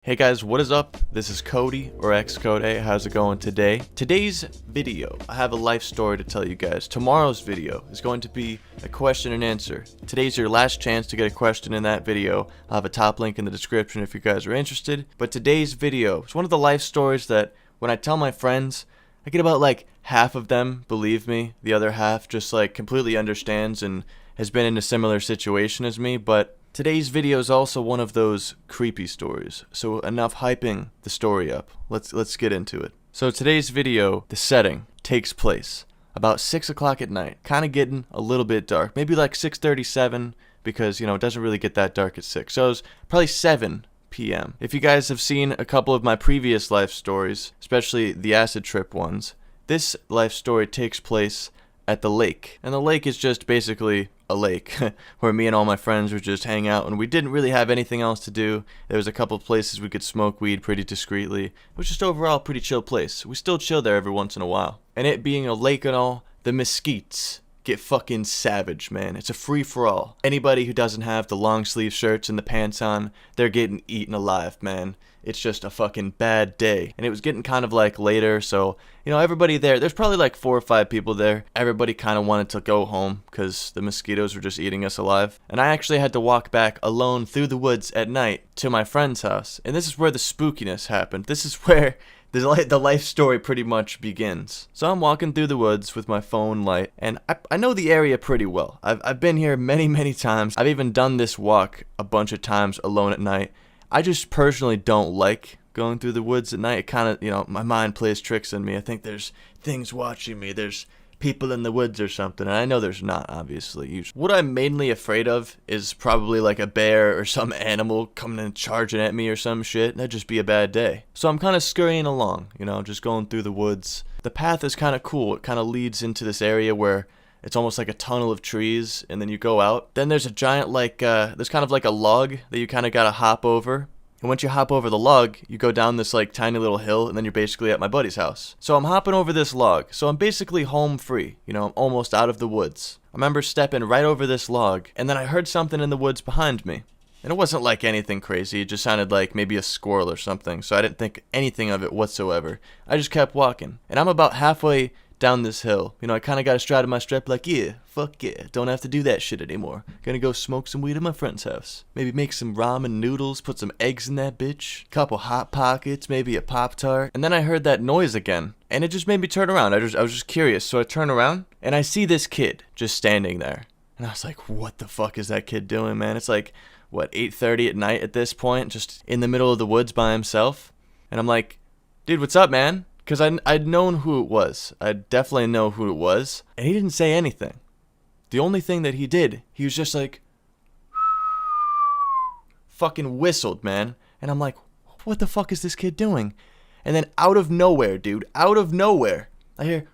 Hey guys, what is up? This is Cody, or xCodeh. How's it going today? Today's video, I have a life story to tell you guys. Tomorrow's video is going to be a question and answer. Today's your last chance to get a question in that video. I'll have a top link in the description if you guys are interested. But today's video is one of the life stories that when I tell my friends, I get about like half of them believe me. The other half just like completely understands and has been in a similar situation as me. But today's video is also one of those creepy stories, so enough hyping the story up. Let's get into it. So today's video, the setting takes place about 6 o'clock at night, kind of getting a little bit dark, maybe like 6:37, because you know it doesn't really get that dark at 6. So it's probably 7 p.m. If you guys have seen a couple of my previous life stories, especially the acid trip ones, this life story takes place at the lake, and the lake is just basically a lake where me and all my friends would just hang out, and we didn't really have anything else to do. There was a couple of places we could smoke weed pretty discreetly. It was just overall a pretty chill place. We still chill there every once in a while. And it being a lake and all, the mesquites get fucking savage, man. It's a free-for-all. Anybody who doesn't have the long sleeve shirts and the pants on, they're getting eaten alive, man. It's just a fucking bad day. And it was getting kind of like later, so, you know, everybody there's probably like 4 or 5 people there. Everybody kind of wanted to go home because the mosquitoes were just eating us alive. And I actually had to walk back alone through the woods at night to my friend's house. And this is where the spookiness happened. This is where the life story pretty much begins. So I'm walking through the woods with my phone light, and I know the area pretty well. I've been here many times. I've even done this walk a bunch of times alone at night. I just personally don't like going through the woods at night. It kind of, you know, my mind plays tricks on me. I think there's things watching me. There's people in the woods or something, and I know there's not, obviously. Usually. What I'm mainly afraid of is probably like a bear or some animal coming and charging at me or some shit. That'd just be a bad day. So I'm kind of scurrying along, you know, just going through the woods. The path is kind of cool. It kind of leads into this area where it's almost like a tunnel of trees, and then you go out. Then there's a giant, like, there's kind of like a log that you kind of gotta hop over. And once you hop over the log, you go down this, like, tiny little hill, and then you're basically at my buddy's house. So I'm hopping over this log. So I'm basically home free. You know, I'm almost out of the woods. I remember stepping right over this log, and then I heard something in the woods behind me. And it wasn't like anything crazy. It just sounded like maybe a squirrel or something. So I didn't think anything of it whatsoever. I just kept walking. And I'm about halfway down this hill. You know, I kind of got a stride in my strap like, yeah, fuck yeah, don't have to do that shit anymore. Gonna go smoke some weed at my friend's house. Maybe make some ramen noodles, put some eggs in that bitch, couple Hot Pockets, maybe a Pop-Tart. And then I heard that noise again, and it just made me turn around. I was just curious, so I turn around, and I see this kid just standing there. And I was like, what the fuck is that kid doing, man? It's like, what, 8:30 at night at this point, just in the middle of the woods by himself? And I'm like, dude, what's up, man? Because I'd known who it was. I'd definitely know who it was. And he didn't say anything. The only thing that he did, he was just like, fucking whistled, man. And I'm like, what the fuck is this kid doing? And then out of nowhere, dude, out of nowhere, I hear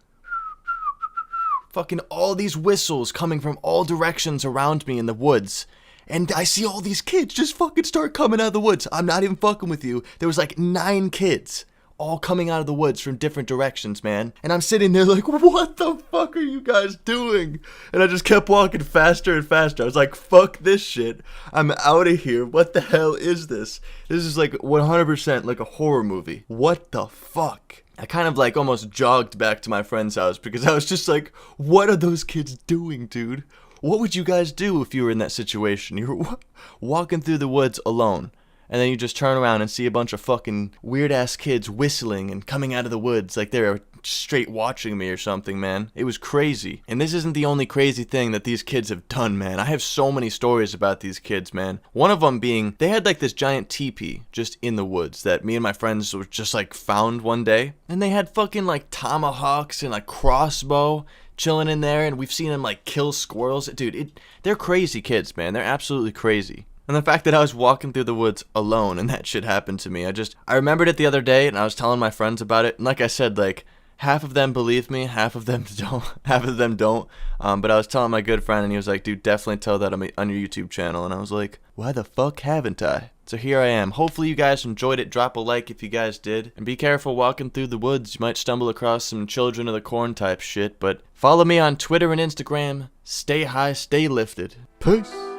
fucking all these whistles coming from all directions around me in the woods. And I see all these kids just fucking start coming out of the woods. I'm not even fucking with you. There was like 9 kids. All coming out of the woods from different directions, man. And I'm sitting there like, what the fuck are you guys doing? And I just kept walking faster and faster. I was like, fuck this shit. I'm out of here. What the hell is this? This is like 100% like a horror movie. What the fuck? I kind of like almost jogged back to my friend's house because I was just like, what are those kids doing, dude? What would you guys do if you were in that situation? You were walking through the woods alone. And then you just turn around and see a bunch of fucking weird-ass kids whistling and coming out of the woods like they're straight watching me or something, man. It was crazy. And this isn't the only crazy thing that these kids have done, man. I have so many stories about these kids, man. One of them being, they had like this giant teepee just in the woods that me and my friends were just like found one day. And they had fucking like tomahawks and like crossbow chilling in there. And we've seen them like kill squirrels. Dude, they're crazy kids, man. They're absolutely crazy. And the fact that I was walking through the woods alone and that shit happened to me, I remembered it the other day and I was telling my friends about it. And like I said, like, half of them believe me, half of them don't. But I was telling my good friend and he was like, dude, definitely tell that on your YouTube channel. And I was like, why the fuck haven't I? So here I am. Hopefully you guys enjoyed it. Drop a like if you guys did. And be careful walking through the woods. You might stumble across some Children of the Corn type shit. But follow me on Twitter and Instagram. Stay high, stay lifted. Peace.